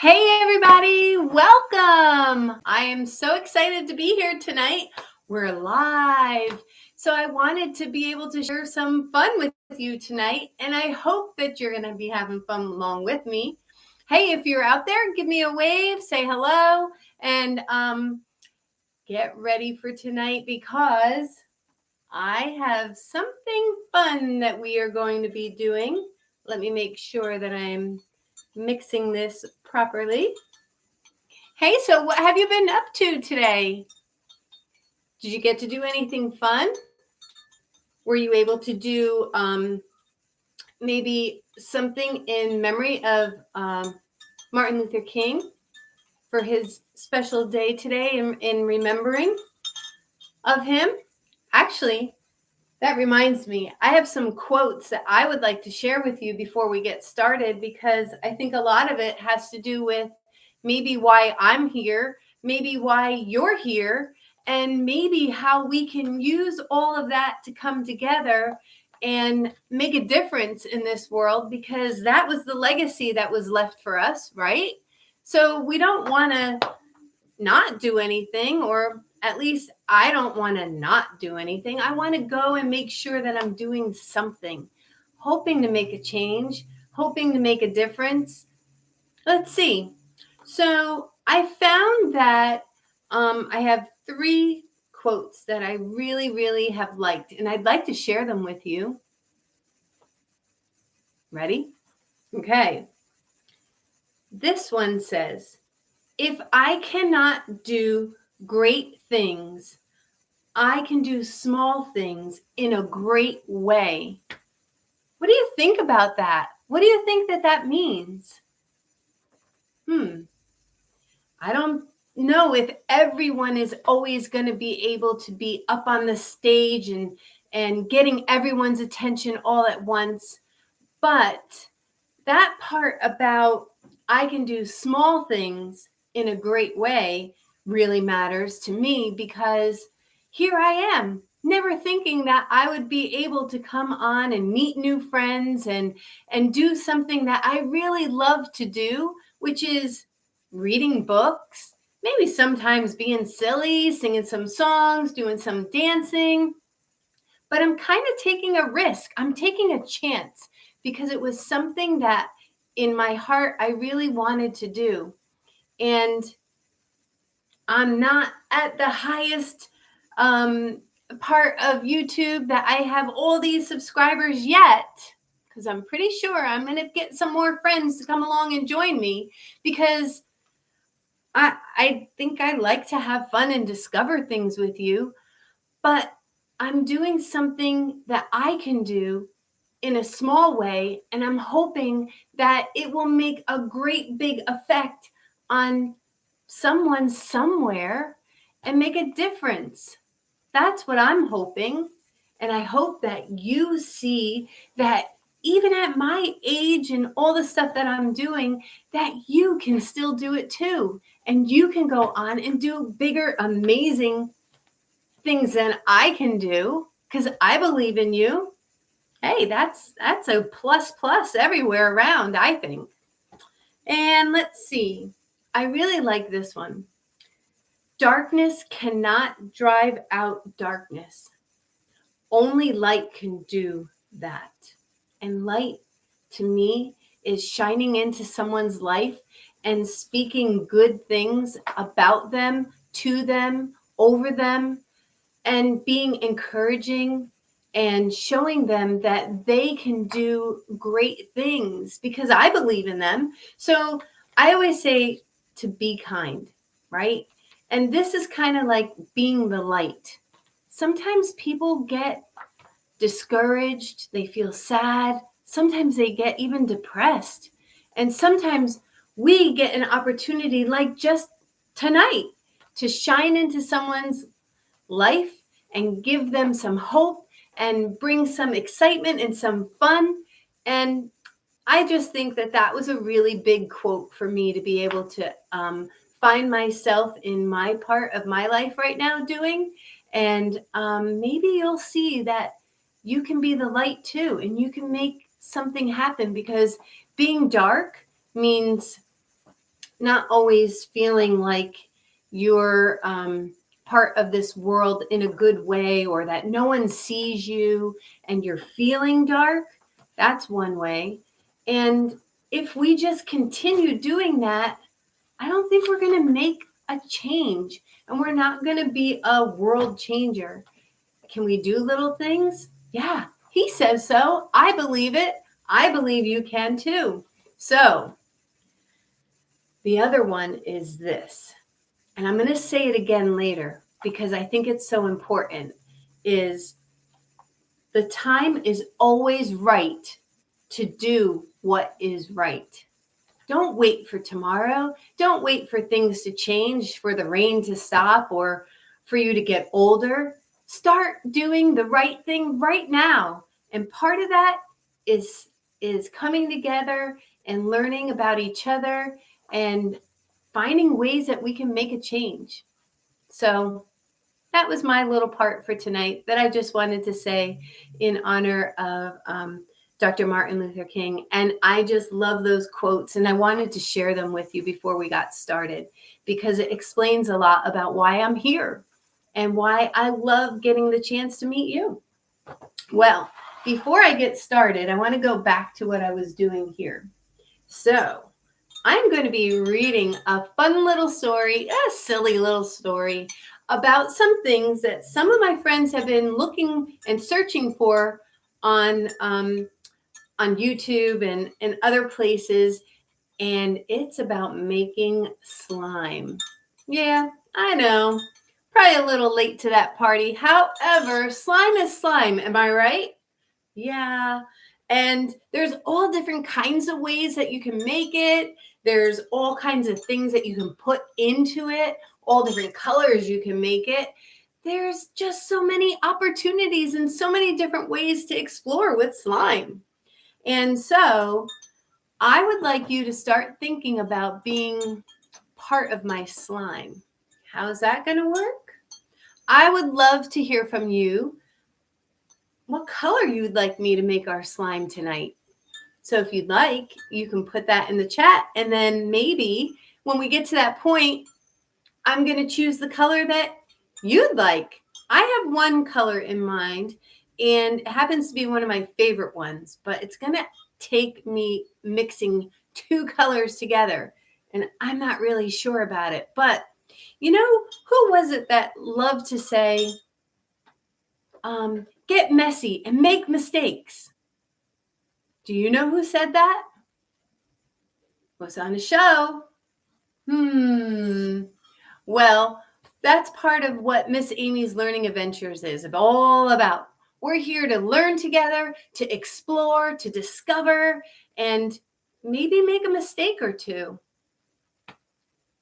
Hey, everybody, welcome. I am so excited to be here tonight. We're live. So, I wanted to be able to share some fun with you tonight, and I hope that you're going to be having fun along with me. Hey, if you're out there, give me a wave, say hello, and get ready for tonight because I have something fun that we are going to be doing. Let me make sure that I'm mixing this properly. Hey, so what have you been up to today? Did you get to do anything fun? Were you able to do maybe something in memory of Martin Luther King for his special day today in remembering of him? Actually, that reminds me, I have some quotes that I would like to share with you before we get started because I think a lot of it has to do with maybe why I'm here, maybe why you're here, and maybe how we can use all of that to come together and make a difference in this world because that was the legacy that was left for us, right? So we don't want to not do anything, or at least I don't want to not do anything. I want to go and make sure that I'm doing something, hoping to make a change, hoping to make a difference. Let's see. So I found that I have 3 quotes that I really, really have liked, and I'd like to share them with you. Ready? Okay. This one says, if I cannot do great things, I can do small things in a great way. What do you think about that? What do you think that means? I don't know if everyone is always going to be able to be up on the stage and getting everyone's attention all at once. But that part about I can do small things in a great way really matters to me because here I am, never thinking that I would be able to come on and meet new friends and do something that I really love to do, which is reading books, maybe sometimes being silly, singing some songs, doing some dancing. But I'm kind of taking a risk. I'm taking a chance because it was something that in my heart I really wanted to do. And I'm not at the highest part of YouTube that I have all these subscribers yet, because I'm pretty sure I'm going to get some more friends to come along and join me because I think I like to have fun and discover things with you, but I'm doing something that I can do in a small way, and I'm hoping that it will make a great big effect on someone somewhere and make a difference. That's what I'm hoping. And I hope that you see that even at my age and all the stuff that I'm doing, that you can still do it too. And you can go on and do bigger, amazing things than I can do because I believe in you. Hey, that's a plus everywhere around, I think. And let's see. I really like this one. Darkness cannot drive out darkness. Only light can do that. And light, to me, is shining into someone's life and speaking good things about them, to them, over them, and being encouraging and showing them that they can do great things because I believe in them. So I always say to be kind, right? And this is kind of like being the light. Sometimes people get discouraged, they feel sad, sometimes they get even depressed. And sometimes we get an opportunity like just tonight to shine into someone's life and give them some hope and bring some excitement and some fun. And I just think that was a really big quote for me to be able to find myself in my part of my life right now doing. And maybe you'll see that you can be the light too, and you can make something happen because being dark means not always feeling like you're part of this world in a good way, or that no one sees you and you're feeling dark. That's one way. And if we just continue doing that, I don't think we're going to make a change, and we're not going to be a world changer. Can we do little things? Yeah, he says so. I believe it. I believe you can too. So, the other one is this, and I'm going to say it again later because I think it's so important, is the time is always right to do what is right. Don't wait for tomorrow. Don't wait for things to change, for the rain to stop, or for you to get older. Start doing the right thing right now. And part of that is coming together and learning about each other and finding ways that we can make a change. So that was my little part for tonight that I just wanted to say in honor of Dr. Martin Luther King. And I just love those quotes, and I wanted to share them with you before we got started because it explains a lot about why I'm here and why I love getting the chance to meet you. Well, before I get started, I want to go back to what I was doing here. So, I'm going to be reading a fun little story, a silly little story about some things that some of my friends have been looking and searching for on YouTube and other places, and it's about making slime. Yeah, I know, probably a little late to that party. However, slime is slime. Am I right? Yeah. And there's all different kinds of ways that you can make it. There's all kinds of things that you can put into it, all different colors you can make it. There's just so many opportunities and so many different ways to explore with slime. And so I would like you to start thinking about being part of my slime. How's that going to work? I would love to hear from you what color you'd like me to make our slime tonight. So if you'd like, you can put that in the chat. And then maybe when we get to that point, I'm going to choose the color that you'd like. I have one color in mind, and it happens to be one of my favorite ones, but it's going to take me mixing two colors together. And I'm not really sure about it. But you know, who was it that loved to say, get messy and make mistakes? Do you know who said that? Was on a show. Well, that's part of what Miss Amy's Learning Adventures is all about. We're here to learn together, to explore, to discover, and maybe make a mistake or two.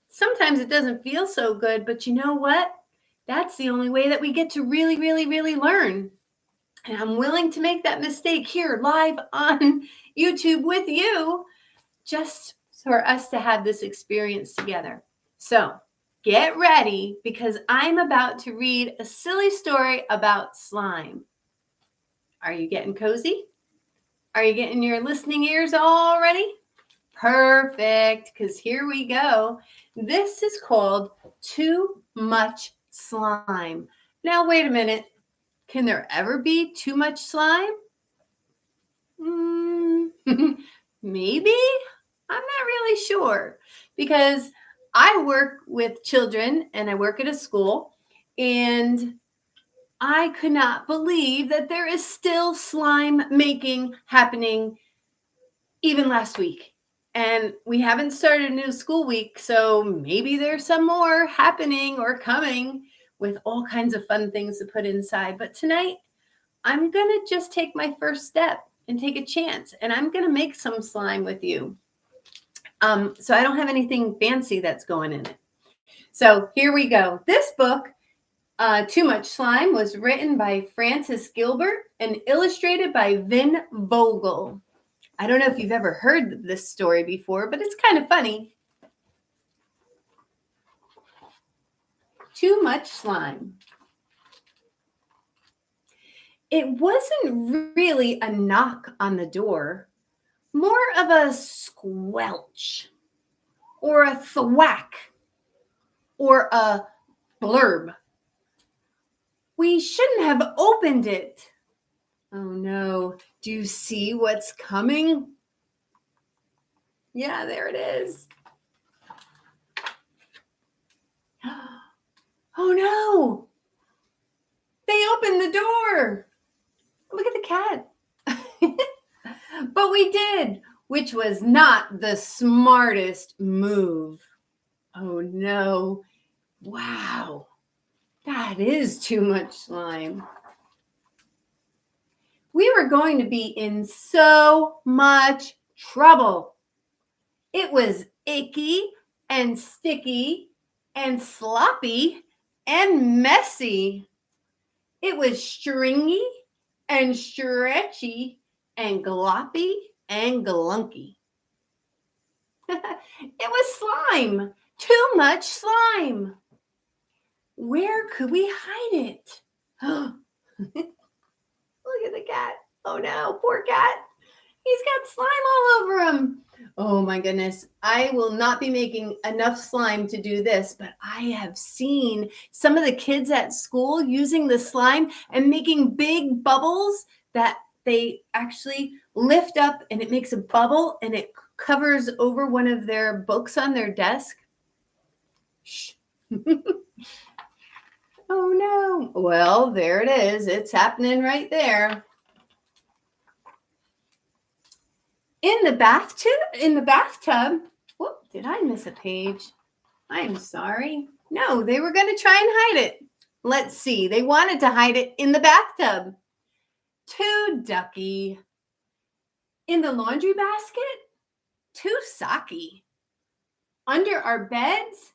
Sometimes it doesn't feel so good, but you know what? That's the only way that we get to really, really, really learn. And I'm willing to make that mistake here live on YouTube with you, just for us to have this experience together. So get ready, because I'm about to read a silly story about slime. Are you getting cozy? Are you getting your listening ears all ready? Perfect, because here we go. This is called Too Much Slime. Now, wait a minute. Can there ever be too much slime? Maybe? I'm not really sure, because I work with children and I work at a school, and I could not believe that there is still slime making happening even last week. And we haven't started a new school week, so maybe there's some more happening or coming with all kinds of fun things to put inside. But tonight, I'm going to just take my first step and take a chance, and I'm going to make some slime with you. So I don't have anything fancy that's going in it. So here we go. This book, Too Much Slime, was written by Frances Gilbert and illustrated by Vin Vogel. I don't know if you've ever heard this story before, but it's kind of funny. Too Much Slime. It wasn't really a knock on the door, more of a squelch. or a thwack or a blurb. We shouldn't have opened it. Oh no, do you see what's coming? Yeah, there it is. Oh no, they opened the door. Look at the cat. But we did, which was not the smartest move. Oh no, wow, that is too much slime. We were going to be in so much trouble. It was icky and sticky and sloppy and messy. It was stringy and stretchy and gloppy and glunky. It was slime. Too much slime. Where could we hide it? Look at the cat. Oh no, poor cat. He's got slime all over him. Oh my goodness. I will not be making enough slime to do this, but I have seen some of the kids at school using the slime and making big bubbles that they actually lift up, and it makes a bubble and it covers over one of their books on their desk. Shh. Oh no. Well, there it is. It's happening right there. In the bathtub. Whoop, did I miss a page? I'm sorry. No, they were going to try and hide it. Let's see. They wanted to hide it in the bathtub. Too ducky. In the laundry basket? Too socky. Under our beds?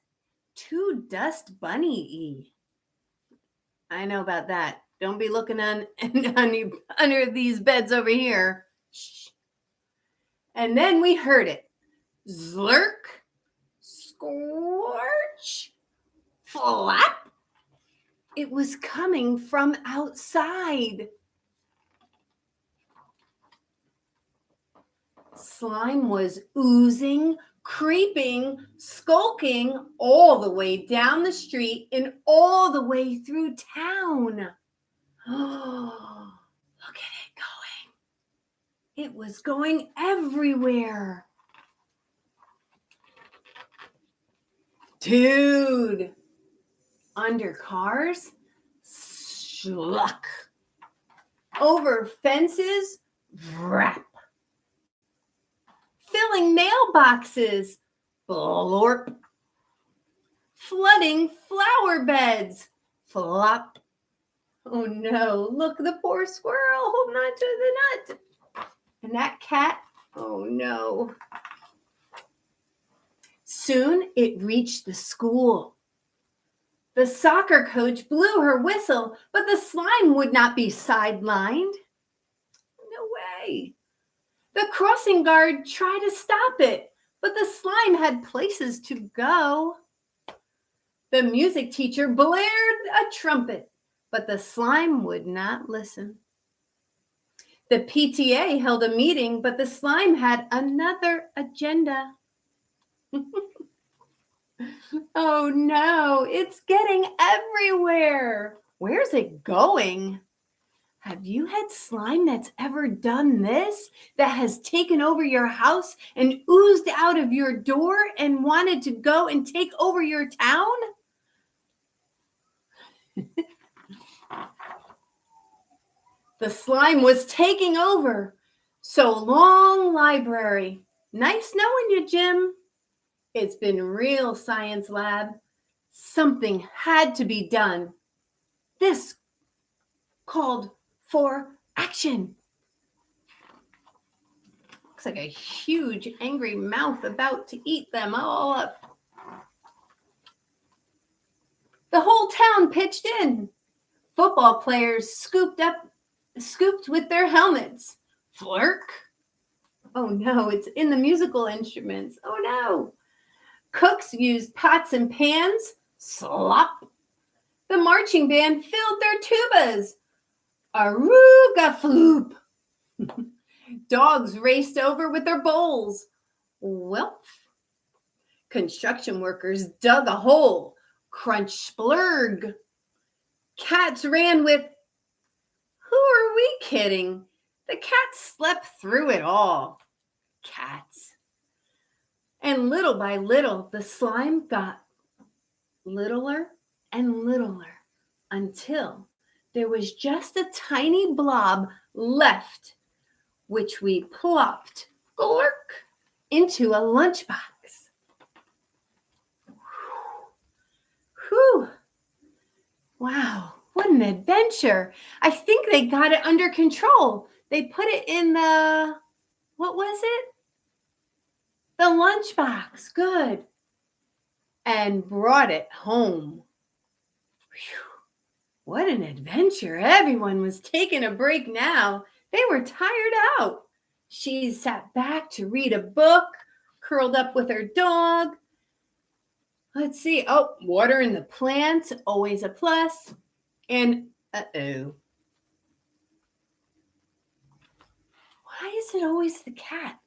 Too dust bunny-y. I know about that. Don't be looking under these beds over here. Shh. And then we heard it. Zlurk, scorch, flap. It was coming from outside. Slime was oozing, creeping, skulking all the way down the street and all the way through town. Oh, look at it going. It was going everywhere. Dude, under cars, schluck. Over fences, vrap. Filling mailboxes, blorp. Flooding flower beds, flop. Oh no, look, the poor squirrel holding on to the nut. And that cat, oh no. Soon it reached the school. The soccer coach blew her whistle, but the slime would not be sidelined. No way. The crossing guard tried to stop it, but the slime had places to go. The music teacher blared a trumpet, but the slime would not listen. The PTA held a meeting, but the slime had another agenda. Oh no, it's getting everywhere. Where's it going? Have you had slime that's ever done this? That has taken over your house and oozed out of your door and wanted to go and take over your town? The slime was taking over. So long, library. Nice knowing you, Jim. It's been real, science lab. Something had to be done. This called for action. Looks like a huge, angry mouth about to eat them all up. The whole town pitched in. Football players scooped with their helmets. Flirk. Oh no, it's in the musical instruments. Oh no. Cooks used pots and pans. Slop. The marching band filled their tubas. Aruga floop. Dogs raced over with their bowls. Welp. Construction workers dug a hole. Crunch splurg. Cats ran with, who are we kidding? The cats slept through it all. Cats. And little by little, the slime got littler and littler until there was just a tiny blob left, which we plopped glurk into a lunchbox. Whew. Wow, what an adventure. I think they got it under control. They put it in the, what was it? The lunchbox. Good. And brought it home. Whew. What an adventure. Everyone was taking a break now. They were tired out. She sat back to read a book, curled up with her dog. Let's see. Oh, watering the plants, always a plus. And uh-oh. Why is it always the cat?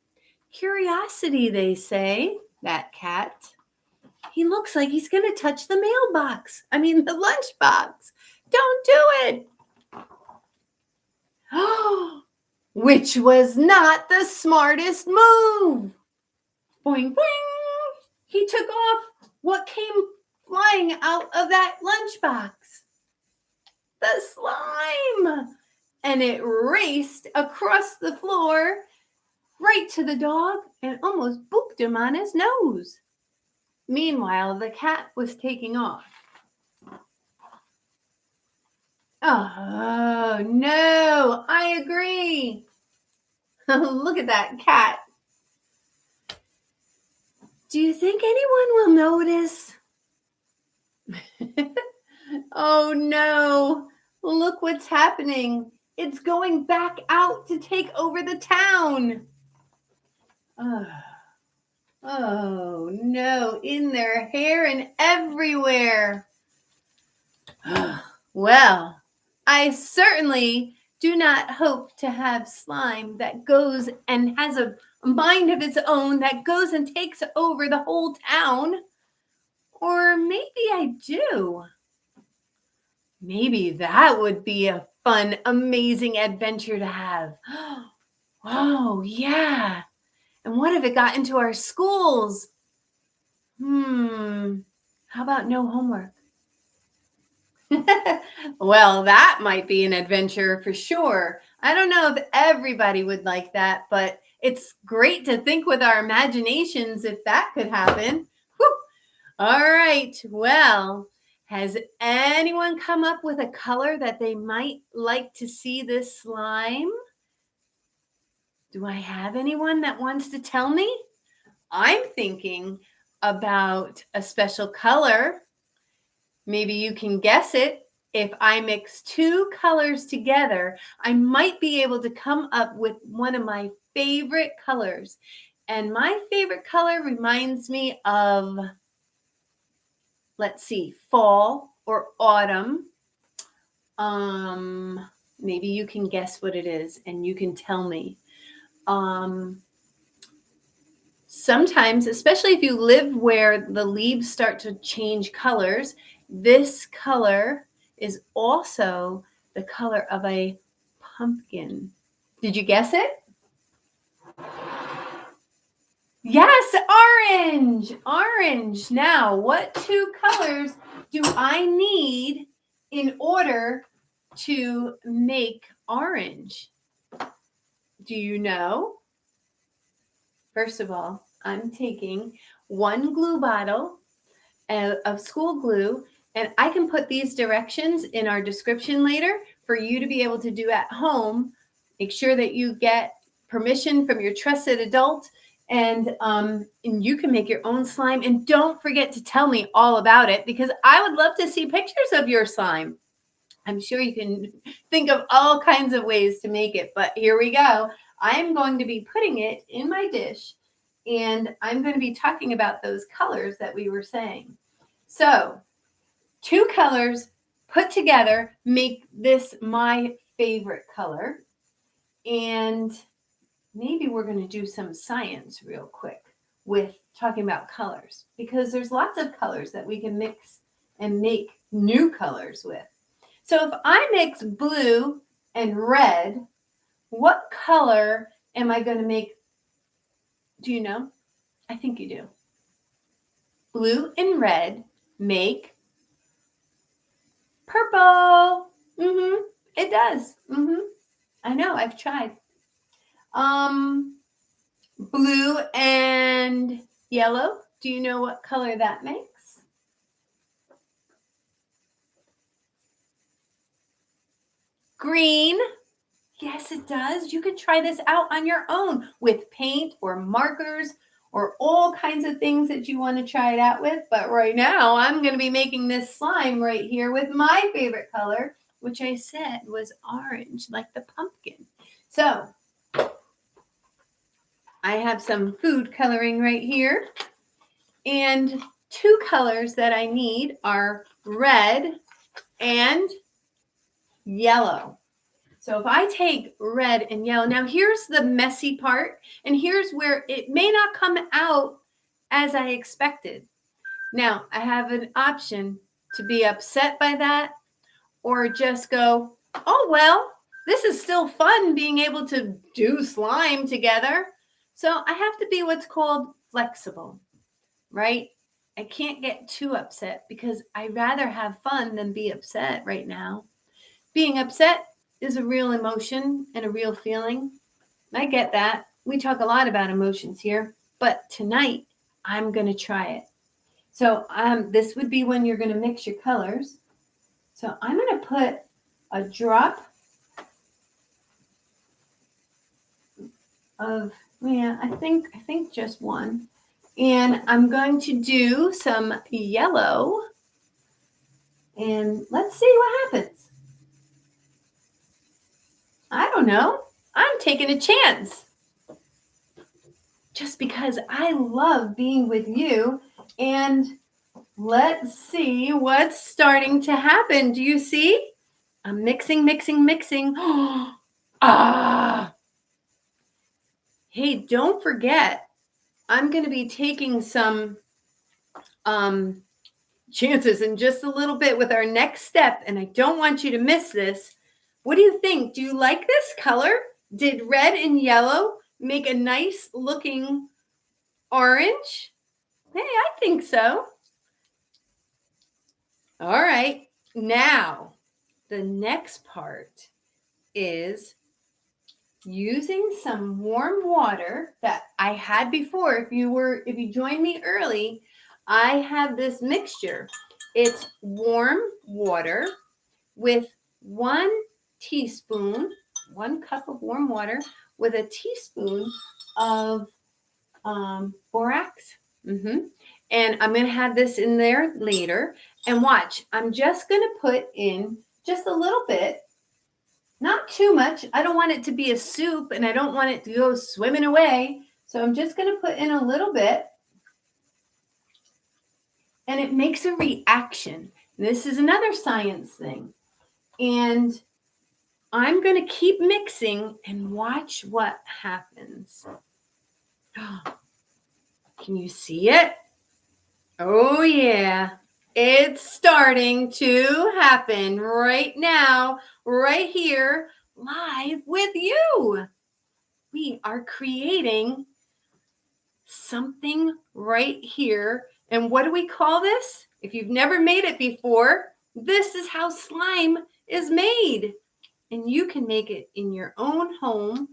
Curiosity, they say, that cat. He looks like he's going to touch the mailbox. I mean, the lunchbox. Don't do it. Oh, which was not the smartest move. Boing, boing. He took off what came flying out of that lunchbox. The slime. And it raced across the floor right to the dog and almost booped him on his nose. Meanwhile, the cat was taking off. Oh, no, I agree. Look at that cat. Do you think anyone will notice? Oh, no. Look what's happening. It's going back out to take over the town. Oh, no, in their hair and everywhere. Well, I certainly do not hope to have slime that goes and has a mind of its own that goes and takes over the whole town. Or maybe I do. Maybe that would be a fun, amazing adventure to have. Oh, yeah. And what if it got into our schools? How about no homework? Well, that might be an adventure for sure. I don't know if everybody would like that, but it's great to think with our imaginations if that could happen. Whew. All right. Well, has anyone come up with a color that they might like to see this slime? Do I have anyone that wants to tell me? I'm thinking about a special color. Maybe you can guess it. If I mix two colors together, I might be able to come up with one of my favorite colors. And my favorite color reminds me of, let's see, fall or autumn. Maybe you can guess what it is and you can tell me. Sometimes, especially if you live where the leaves start to change colors, this color is also the color of a pumpkin. Did you guess it? Yes, orange. Orange. Now, what two colors do I need in order to make orange? Do you know? First of all, I'm taking one glue bottle of school glue, and I can put these directions in our description later for you to be able to do at home. Make sure that you get permission from your trusted adult, and you can make your own slime. And don't forget to tell me all about it, because I would love to see pictures of your slime. I'm sure you can think of all kinds of ways to make it, but here we go. I'm going to be putting it in my dish, and I'm going to be talking about those colors that we were saying. So, two colors put together make this my favorite color. And maybe we're going to do some science real quick with talking about colors, because there's lots of colors that we can mix and make new colors with. So if I mix blue and red, what color am I going to make? Do you know? I think you do. Blue and red make purple. It does. I know, I've tried. Blue and yellow. Do you know what color that makes? Green. Yes, it does. You can try this out on your own with paint or markers or all kinds of things that you want to try it out with. But right now, I'm going to be making this slime right here with my favorite color, which I said was orange, like the pumpkin. So I have some food coloring right here. And two colors that I need are red and yellow. So if I take red and yellow, now here's the messy part, and here's where it may not come out as I expected. Now, I have an option to be upset by that or just go, oh, well, this is still fun being able to do slime together. So I have to be what's called flexible, right? I can't get too upset because I'd rather have fun than be upset right now. Being upset is a real emotion and a real feeling. I get that. We talk a lot about emotions here, but tonight I'm going to try it. So this would be when you're going to mix your colors. So I'm going to put a drop of, I think just one. And I'm going to do some yellow. And let's see what happens. I don't know. I'm taking a chance. Just because I love being with you. And let's see what's starting to happen. Do you see? I'm mixing. Hey, don't forget, I'm going to be taking some chances in just a little bit with our next step. And I don't want you to miss this. What do you think? Do you like this color? Did red and yellow make a nice looking orange? Hey, I think so. All right. Now, the next part is using some warm water that I had before. If you joined me early, I have this mixture. It's warm water with 1 cup of warm water with a teaspoon of borax. And I'm going to have this in there later. And watch, I'm just going to put in just a little bit, not too much. I don't want it to be a soup and I don't want it to go swimming away. So I'm just going to put in a little bit. And it makes a reaction. This is another science thing. And I'm going to keep mixing and watch what happens. Can you see it? Oh, yeah. It's starting to happen right now, right here, live with you. We are creating something right here. And what do we call this? If you've never made it before, this is how slime is made. And you can make it in your own home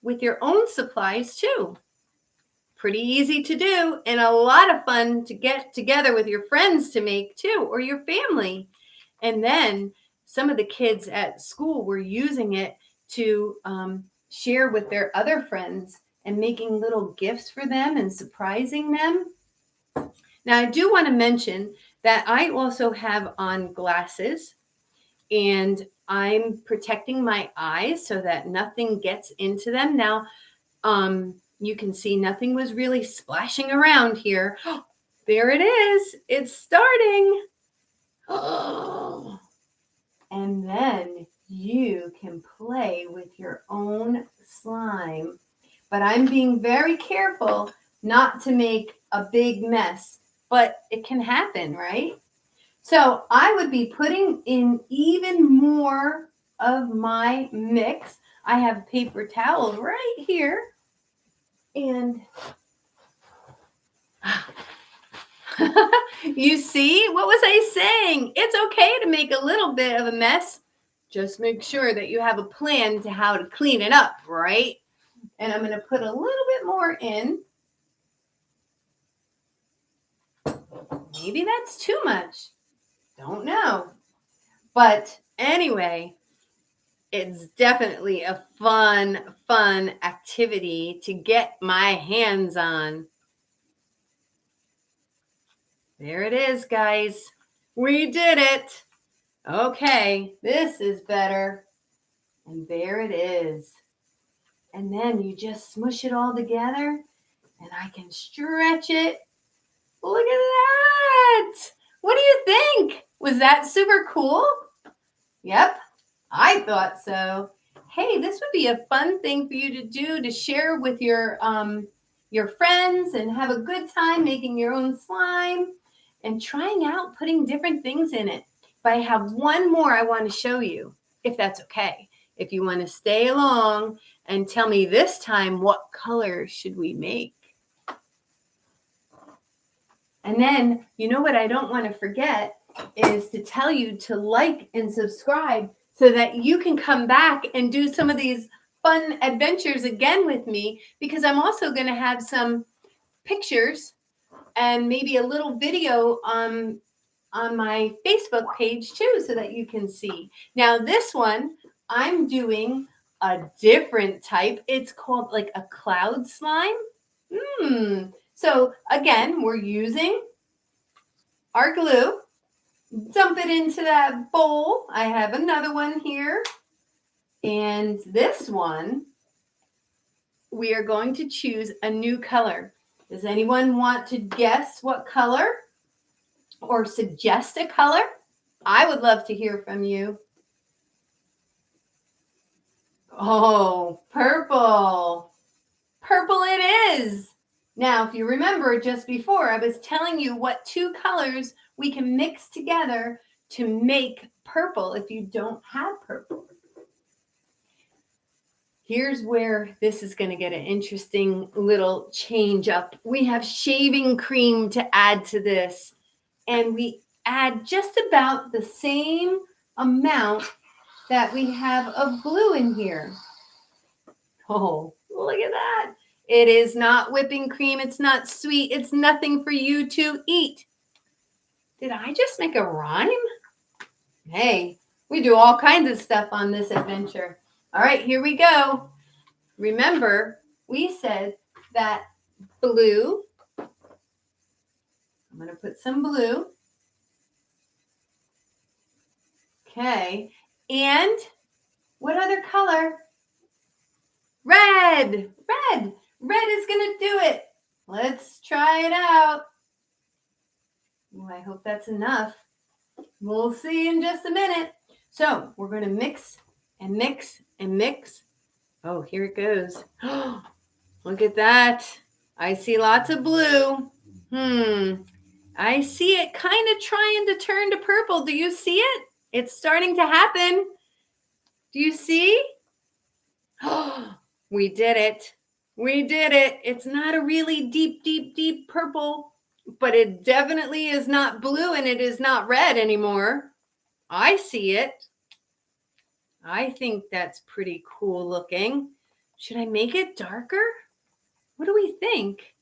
with your own supplies too. Pretty easy to do and a lot of fun to get together with your friends to make too, or your family. And then some of the kids at school were using it to share with their other friends and making little gifts for them and surprising them. Now, I do want to mention that I also have on glasses and I'm protecting my eyes so that nothing gets into them. Now, you can see nothing was really splashing around here. There it is. It's starting. Oh. And then you can play with your own slime. But I'm being very careful not to make a big mess, but it can happen, right? So I would be putting in even more of my mix. I have paper towels right here. And you see, what was I saying? It's okay to make a little bit of a mess. Just make sure that you have a plan to how to clean it up, right? And I'm going to put a little bit more in. Maybe that's too much. Don't know. But anyway, it's definitely a fun activity to get my hands on. There it is, guys. We did it. Okay, this is better. And there it is. And then you just smush it all together and I can stretch it. Look at that. What do you think? Was that super cool? Yep, I thought so. Hey, this would be a fun thing for you to do, to share with your friends and have a good time making your own slime and trying out putting different things in it. But I have one more I want to show you, if that's okay. If you want to stay along and tell me this time, what color should we make? And then, you know what I don't want to forget is to tell you to like and subscribe so that you can come back and do some of these fun adventures again with me, because I'm also going to have some pictures and maybe a little video on my Facebook page too, so that you can see. Now this one, I'm doing a different type. It's called like a cloud slime. So again, we're using our glue. Dump it into that bowl. I have another one here. And this one, we are going to choose a new color. Does anyone want to guess what color or suggest a color? I would love to hear from you. Oh, purple. Purple it is. Now, if you remember just before, I was telling you what two colors we can mix together to make purple if you don't have purple. Here's where this is going to get an interesting little change up. We have shaving cream to add to this, and we add just about the same amount that we have of glue in here. Oh, look at that. It is not whipping cream. It's not sweet. It's nothing for you to eat. Did I just make a rhyme? Hey, we do all kinds of stuff on this adventure. All right, here we go. Remember, we said that blue. I'm going to put some blue. Okay. And what other color? Red. Red. Red is going to do it. Let's try it out. Oh, I hope that's enough. We'll see in just a minute. So we're going to mix and mix and mix. Oh, here it goes. Look at that. I see lots of blue. I see it kind of trying to turn to purple. Do you see it? It's starting to happen. Do you see? We did it. We did it. It's not a really deep purple, but it definitely is not blue and it is not red anymore. I see it. I think that's pretty cool looking. Should I make it darker? What do we think?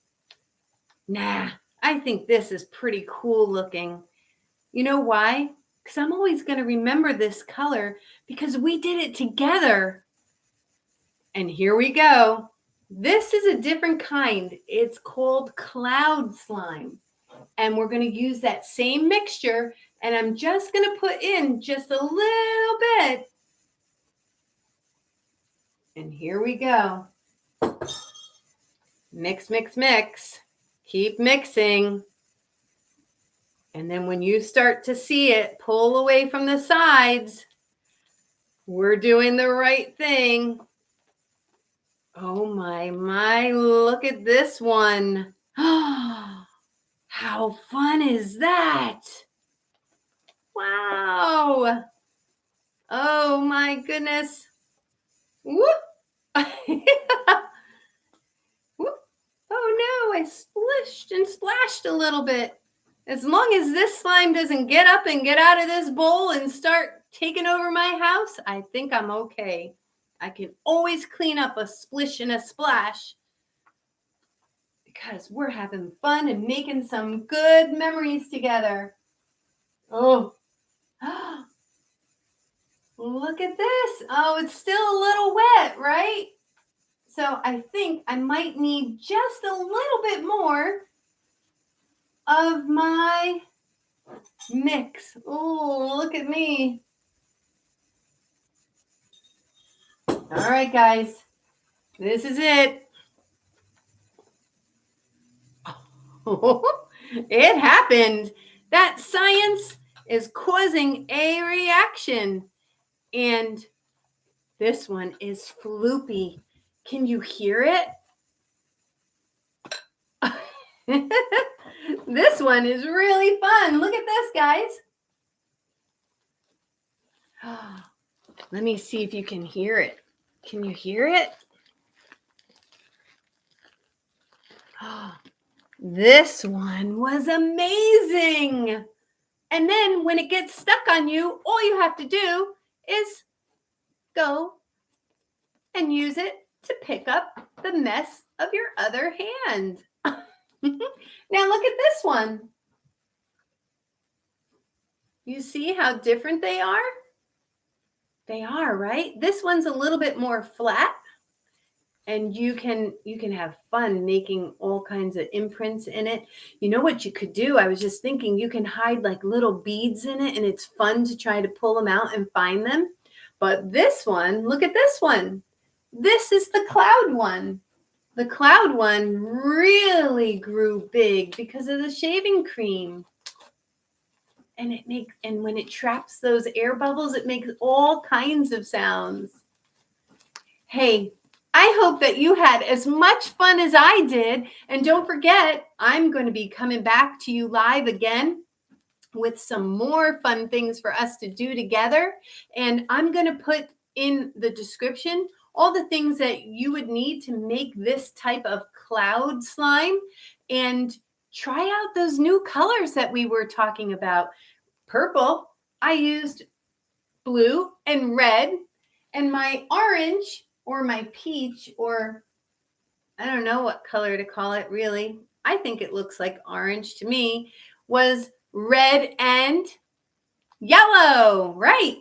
Nah, I think this is pretty cool looking. You know why? Because I'm always going to remember this color because we did it together. And here we go. This is a different kind. It's called cloud slime. And we're going to use that same mixture. And I'm just going to put in just a little bit. And here we go. Mix, mix, mix. Keep mixing. And then when you start to see it pull away from the sides, we're doing the right thing. Oh my, look at this one. How fun is that? Wow. Oh my goodness. Whoop. Whoop. Oh no, I splished and splashed a little bit. As long as this slime doesn't get up and get out of this bowl and start taking over my house, I think I'm okay. I can always clean up a splish and a splash because we're having fun and making some good memories together. Oh, look at this. Oh, it's still a little wet, right? So I think I might need just a little bit more of my mix. Oh, look at me. All right, guys, this is it. It happened. That science is causing a reaction. And this one is floopy. Can you hear it? This one is really fun. Look at this, guys. Let me see if you can hear it. Can you hear it? This one was amazing. And then when it gets stuck on you, all you have to do is go and use it to pick up the mess of your other hand. Now look at this one. You see how different they are? They are, right? This one's a little bit more flat, and you can have fun making all kinds of imprints in it. You know what you could do? I was just thinking you can hide like little beads in it, and it's fun to try to pull them out and find them. But this one, look at this one. This is the cloud one. The cloud one really grew big because of the shaving cream. And when it traps those air bubbles, it makes all kinds of sounds. Hey, I hope that you had as much fun as I did. And don't forget, I'm going to be coming back to you live again with some more fun things for us to do together. And I'm going to put in the description all the things that you would need to make this type of cloud slime, and try out those new colors that we were talking about. Purple, I used blue and red, and my orange or my peach, or I don't know what color to call it really. I think it looks like orange to me, was red and yellow, right?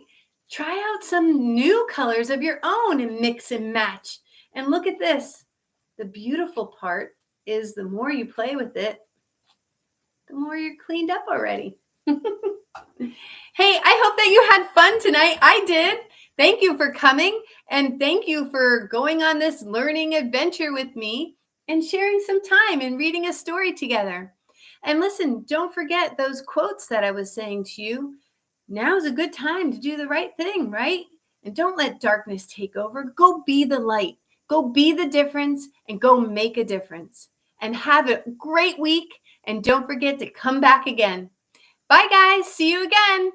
Try out some new colors of your own and mix and match. And look at this. The beautiful part is the more you play with it, the more you're cleaned up already. Hey, I hope that you had fun tonight. I did. Thank you for coming, and thank you for going on this learning adventure with me and sharing some time and reading a story together. And listen, don't forget those quotes that I was saying to you. Now's a good time to do the right thing, right? And don't let darkness take over. Go be the light. Go be the difference and go make a difference. And have a great week. And don't forget to come back again. Bye, guys. See you again.